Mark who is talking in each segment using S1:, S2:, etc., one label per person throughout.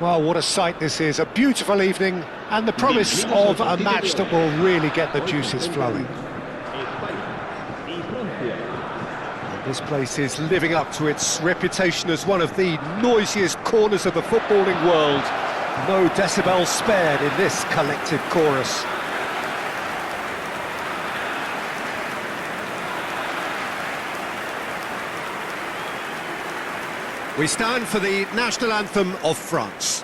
S1: Well, what a sight this is, a beautiful evening, and the promise of a match that will really get the juices flowing. And this place is living up to its reputation as one of the noisiest corners of the footballing world. No decibels spared in this collective chorus. We stand for the national anthem of France.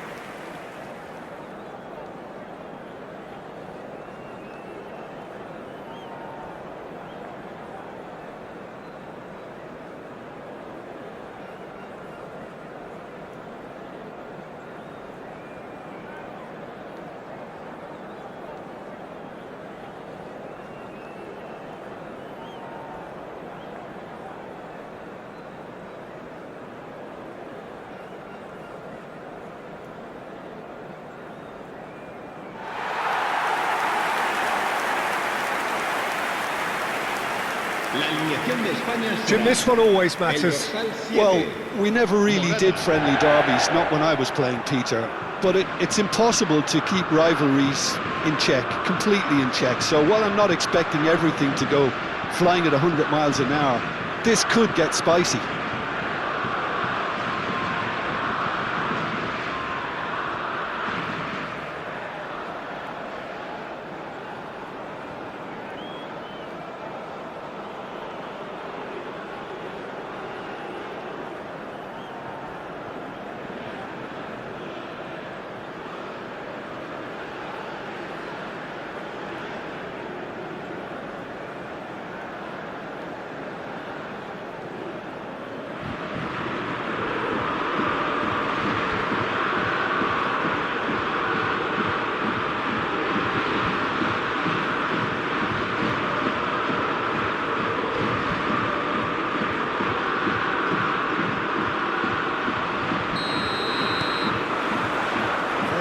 S1: Jim, this one always matters.
S2: Well, we never really did friendly derbies, not when I was playing, Peter. But it's impossible to keep rivalries in check, completely in check. So while I'm not expecting everything to go flying at 100 miles an hour, this could get spicy.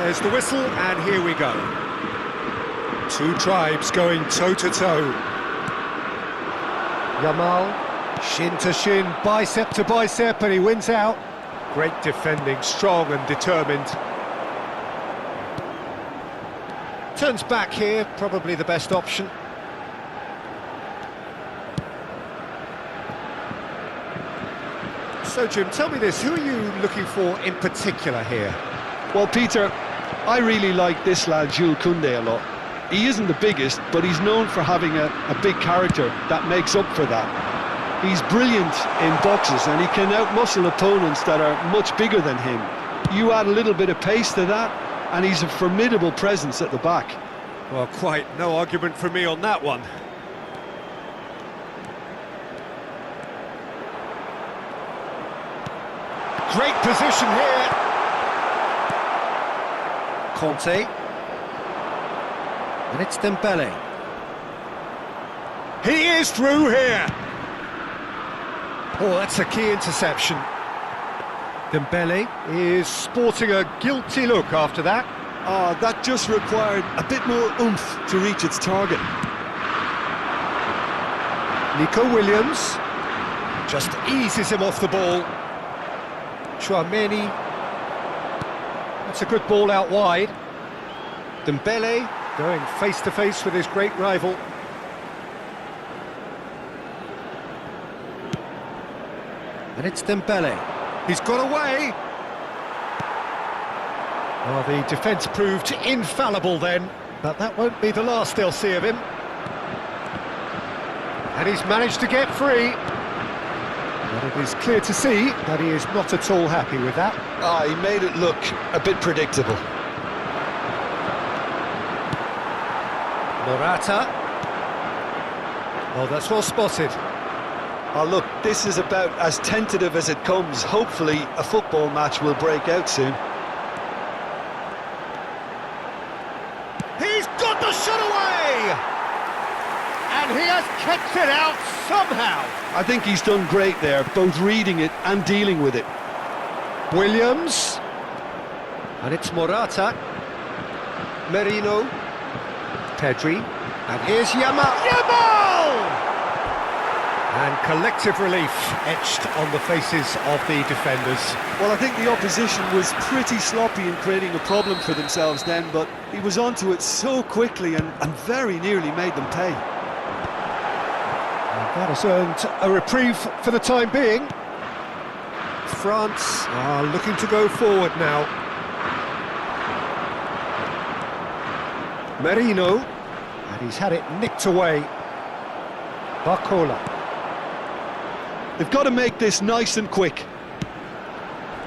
S1: There's the whistle, and here we go. Two tribes going toe-to-toe. Yamal, shin to shin, bicep to bicep, and he wins out. Great defending, strong and determined. Turns back here, probably the best option. So, Jim, tell me this, who are you looking for in particular here?
S2: Well, Peter, I really like this lad, Jules Koundé, a lot. He isn't the biggest, but he's known for having a big character that makes up for that. He's brilliant in boxes, and he can outmuscle opponents that are much bigger than him. You add a little bit of pace to that, and he's a formidable presence at the back.
S1: Well, quite no argument from me on that one. Great position here. Conte, and it's Dembele. He is through here. Oh, that's a key interception. Dembele is sporting a guilty look after that.
S2: That just required a bit more oomph to reach its target.
S1: Nico Williams just eases him off the ball. Chouameni. That's a good ball out wide. Dembele going face-to-face with his great rival. And it's Dembele. He's got away. Well, the defence proved infallible then, but that won't be the last they'll see of him. And he's managed to get free. But it is clear to see that he is not at all happy with that.
S2: He made it look a bit predictable.
S1: Morata. Oh, that's well spotted.
S2: Oh, look, this is about as tentative as it comes. Hopefully, a football match will break out soon.
S1: He's got the shot away! And he has kept it out somehow.
S2: I think he's done great there, both reading it and dealing with it.
S1: Williams. And it's Morata. Merino. Pedri. And here's Yamal. Yamal! And collective relief etched on the faces of the defenders.
S2: Well, I think the opposition was pretty sloppy in creating a problem for themselves then, but he was onto it so quickly and very nearly made them pay.
S1: And that has earned a reprieve for the time being. France are looking to go forward now. Merino, and he's had it nicked away. Barcola.
S2: They've got to make this nice and quick.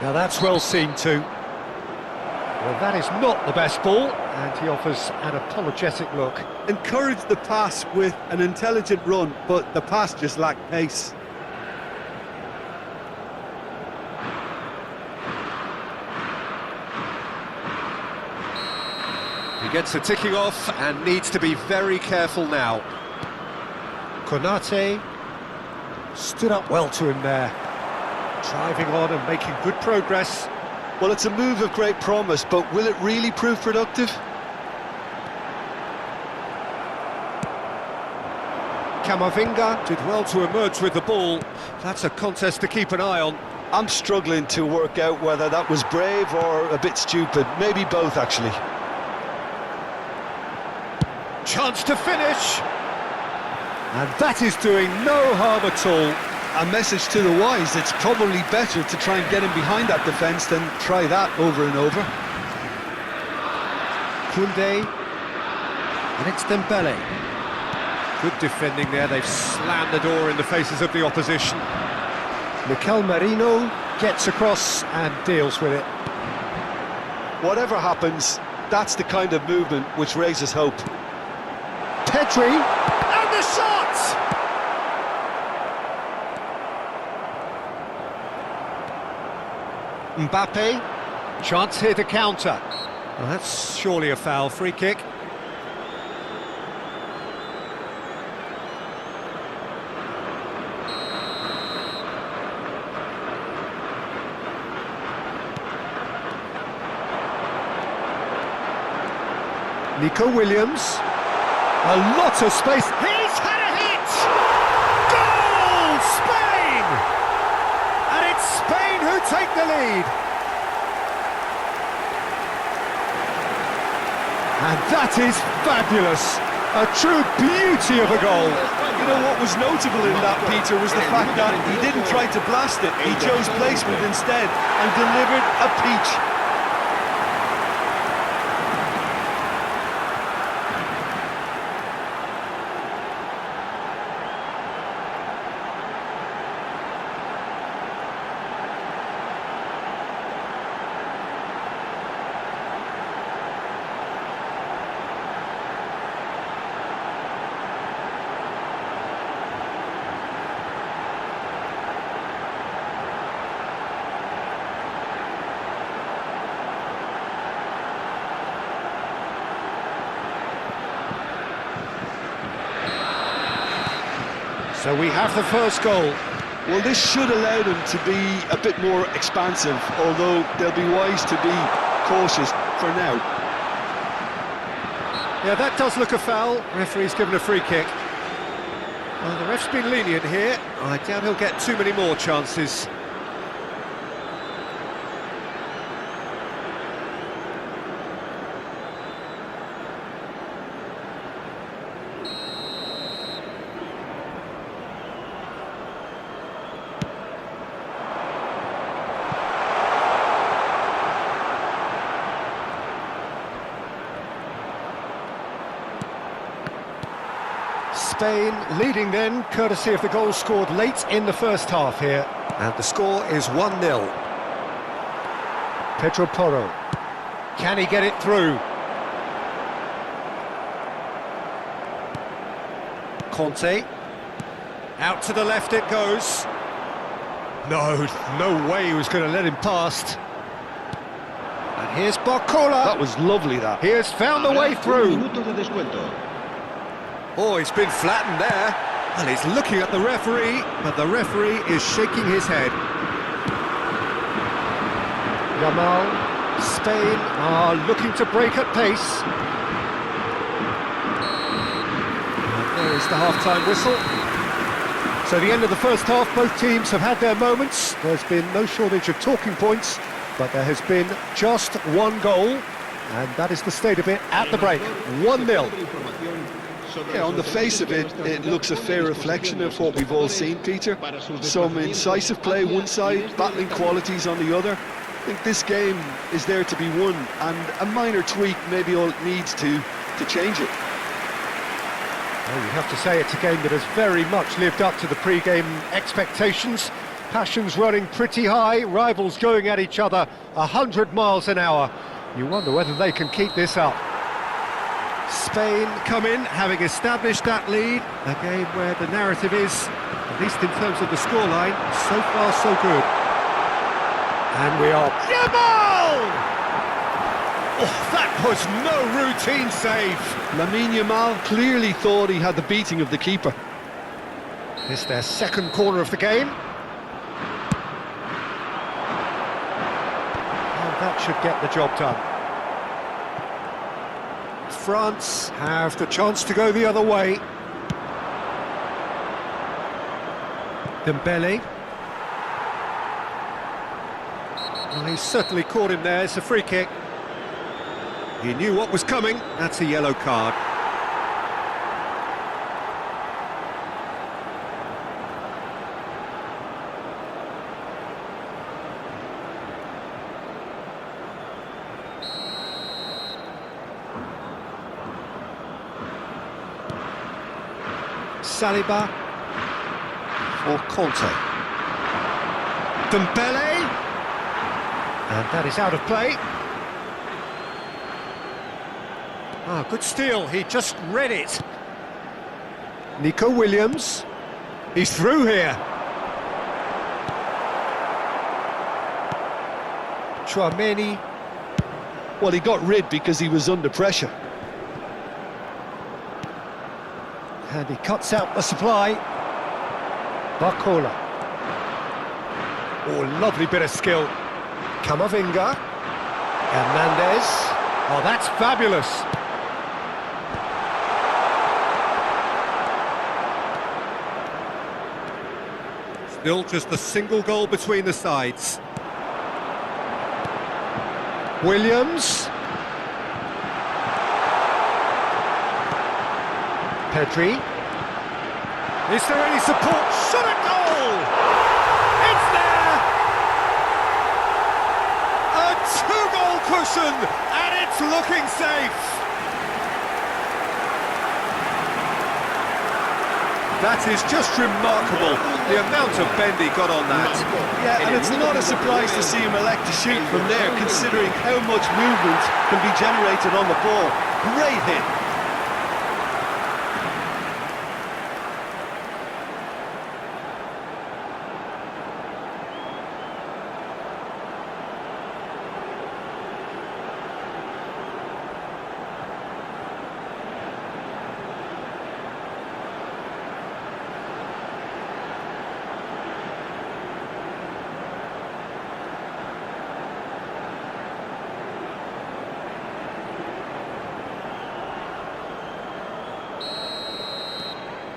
S1: Now that's well seen too. Well, that is not the best ball, and he offers an apologetic look.
S2: Encourage the pass with an intelligent run, but the pass just lacked pace.
S1: He gets the ticking off and needs to be very careful now. Konate stood up well to him there, driving on and making good progress.
S2: Well, it's a move of great promise, but will it really prove productive?
S1: Camavinga did well to emerge with the ball. That's a contest to keep an eye on.
S2: I'm struggling to work out whether that was brave or a bit stupid. Maybe both, actually.
S1: Chance to finish. And that is doing no harm at all.
S2: A message to the wise, it's probably better to try and get him behind that defence than try that over and over.
S1: Koundé. And it's Dembele. Good defending there, they've slammed the door in the faces of the opposition. Mikel Merino gets across and deals with it.
S2: Whatever happens, that's the kind of movement which raises hope.
S1: Pedri, and the shot! Mbappe, chance here to counter. Well, that's surely a foul, free kick. Nico Williams. A lot of space. He's had a hit! Goal! Spain! And it's Spain who take the lead. And that is fabulous. A true beauty of a goal.
S2: You know what was notable in that, Peter, was the fact that he didn't try to blast it. He chose placement instead and delivered a peach.
S1: So we have the first goal.
S2: Well, this should allow them to be a bit more expansive, although they'll be wise to be cautious for now.
S1: Yeah, that does look a foul. Referee's given a free kick. Well, the ref's been lenient here. I doubt he'll get too many more chances. Spain leading then, courtesy of the goal scored late in the first half here. And the score is 1-0. Pedro Porro. Can he get it through? Conte. Out to the left it goes. No way he was going to let him past. And here's Barcola.
S2: That was lovely, that.
S1: He has found the way through. Oh, he's been flattened there. And he's looking at the referee, but the referee is shaking his head. Yamal, Spain are looking to break at pace. And there is the half-time whistle. So the end of the first half, both teams have had their moments. There's been no shortage of talking points, but there has been just one goal, and that is the state of it at the break. 1-0.
S2: Yeah, on the face of it, it looks a fair reflection of what we've all seen, Peter. Some incisive play one side, battling qualities on the other. I think this game is there to be won, and a minor tweak maybe all it needs to change it.
S1: Well, you have to say it's a game that has very much lived up to the pre-game expectations. Passions running pretty high, rivals going at each other 100 miles an hour. You wonder whether they can keep this up. Spain come in, having established that lead. A game where the narrative is, at least in terms of the scoreline, so far so good. And we are... Yamal! Oh, that was no routine save.
S2: Lamine Yamal clearly thought he had the beating of the keeper.
S1: It's their second corner of the game. And that should get the job done. France have the chance to go the other way. Dembele. Well, he's certainly caught him there. It's a free kick. He knew what was coming. That's a yellow card. Saliba or Conte. Dembele, and that is out of play. Ah, good steal, he just read it. Nico Williams, he's through here. Chouameni.
S2: Well, he got rid because he was under pressure.
S1: And he cuts out the supply. Barcola. Oh, lovely bit of skill. Camavinga. Hernandez. Oh, that's fabulous. Still just a single goal between the sides. Williams. Pedri. Is there any support? Shot at goal! It's there! A two-goal cushion, and it's looking safe! That is just remarkable, the amount of bend he got on that.
S2: Yeah, and it's not a surprise to see him elect to shoot from there, considering how much movement can be generated on the ball. Great hit.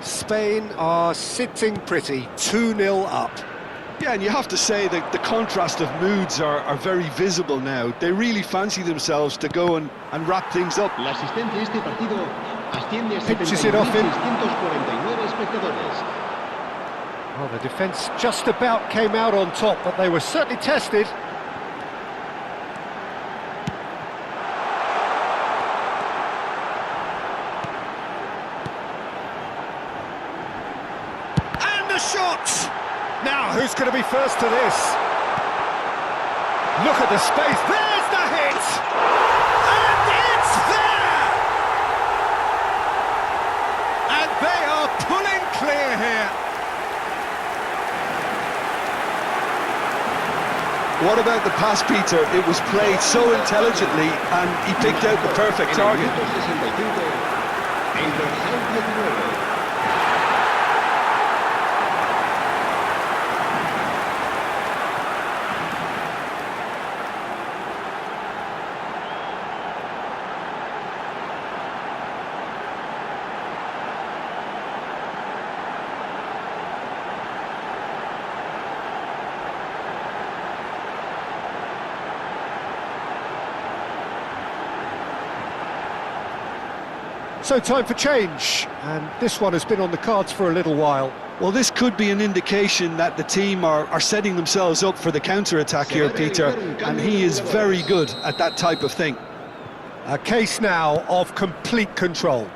S1: Spain are sitting pretty, 2-0 up.
S2: Yeah, and you have to say that the contrast of moods are very visible now. They really fancy themselves to go and wrap things up.
S1: Pinches it off him. Well, the defence just about came out on top, but they were certainly tested. Shot! Now, who's going to be first to this? Look at the space, there's the hit! And it's there! And they are pulling clear here.
S2: What about the pass, Peter? It was played so intelligently and he picked out the perfect target.
S1: So time for change, and this one has been on the cards for a little while.
S2: Well, this could be an indication that the team are setting themselves up for the counter-attack here, Peter, and he is very good at that type of thing.
S1: A case now of complete control.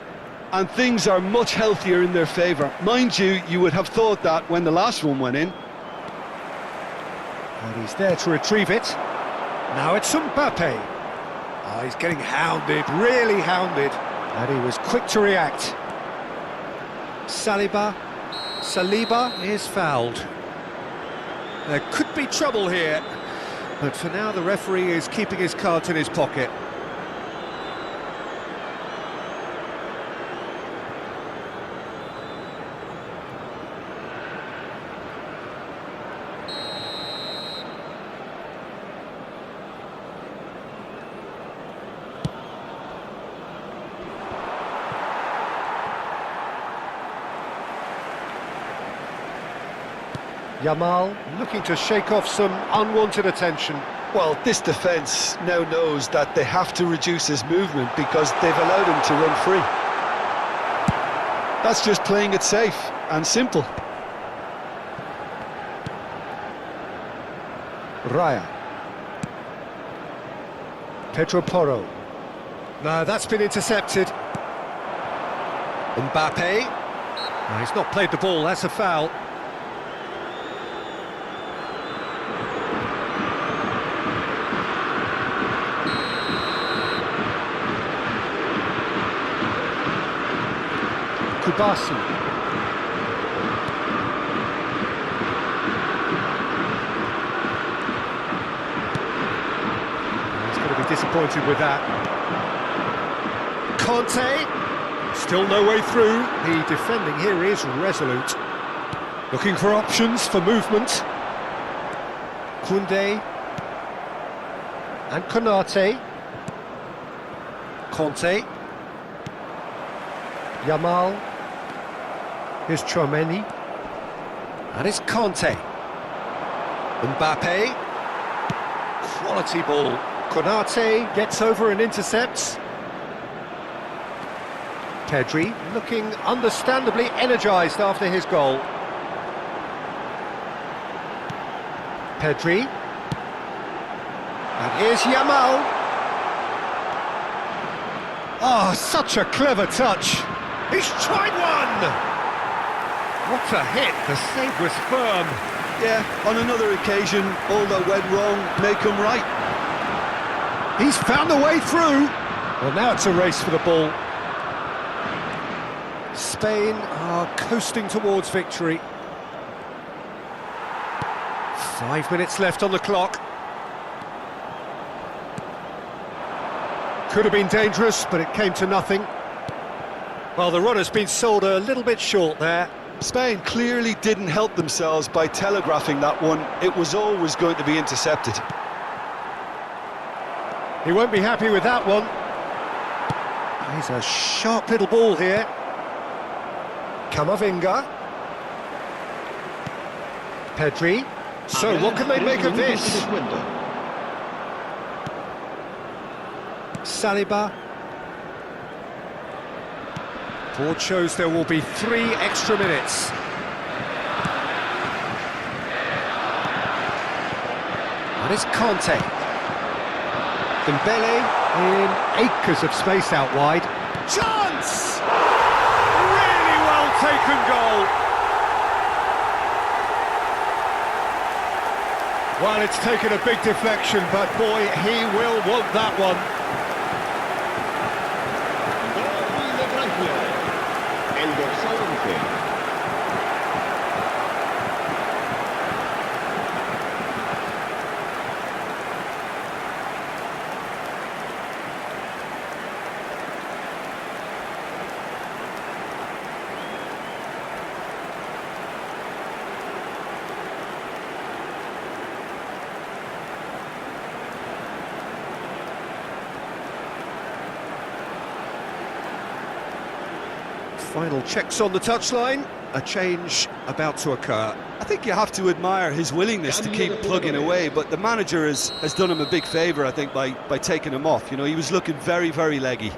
S2: And things are much healthier in their favour. Mind you, you would have thought that when the last one went in.
S1: And he's there to retrieve it. Now it's Mbappe. Oh, he's getting hounded, really hounded. And he was quick to react. Saliba is fouled. There could be trouble here, but for now the referee is keeping his cards in his pocket. Yamal looking to shake off some unwanted attention.
S2: Well, this defence now knows that they have to reduce his movement because they've allowed him to run free. That's just playing it safe and simple.
S1: Raya. Pedro Porro. No, that's been intercepted. Mbappe. No, he's not played the ball, that's a foul. Kubasi. He's going to be disappointed with that. Conte, still no way through. The defending here is resolute. Looking for options for movement. Koundé and Konate. Conte. Yamal. Here's Chouameni. And it's Conte. Mbappe. Quality ball. Konate gets over and intercepts. Pedri looking understandably energised after his goal. Pedri. And here's Yamal. Oh, such a clever touch. He's tried one! What a hit, the save was firm.
S2: Yeah, on another occasion, all that went wrong, make them right.
S1: He's found a way through. Well, now it's a race for the ball. Spain are coasting towards victory. 5 minutes left on the clock. Could have been dangerous, but it came to nothing. Well, the run has been sold a little bit short there.
S2: Spain clearly didn't help themselves by telegraphing that one. It was always going to be intercepted.
S1: He won't be happy with that one. He's a sharp little ball here. Camavinga. Pedri. So what can they make of this? Saliba. Board shows there will be 3 extra minutes. And it's Conte. Dembele in acres of space out wide. Chance! Really well taken goal. Well, it's taken a big deflection, but boy, he will want that one. Final checks on the touchline, a change about to occur.
S2: I think you have to admire his willingness to keep plugging away, but the manager has done him a big favour, I think, by taking him off. You know, he was looking very, very leggy.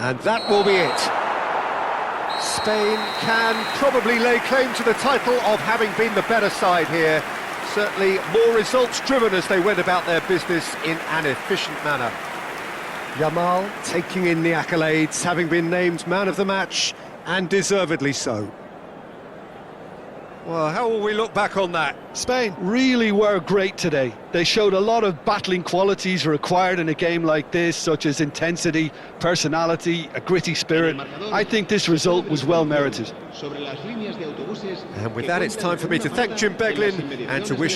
S1: And that will be it. Spain can probably lay claim to the title of having been the better side here. Certainly more results-driven as they went about their business in an efficient manner. Yamal taking in the accolades, having been named man of the match, and deservedly so. Well, how will we look back on that?
S2: Spain really were great today. They showed a lot of battling qualities required in a game like this, such as intensity, personality, a gritty spirit. I think this result was well merited.
S1: And with that, it's time for me to thank Jim Beglin and to wish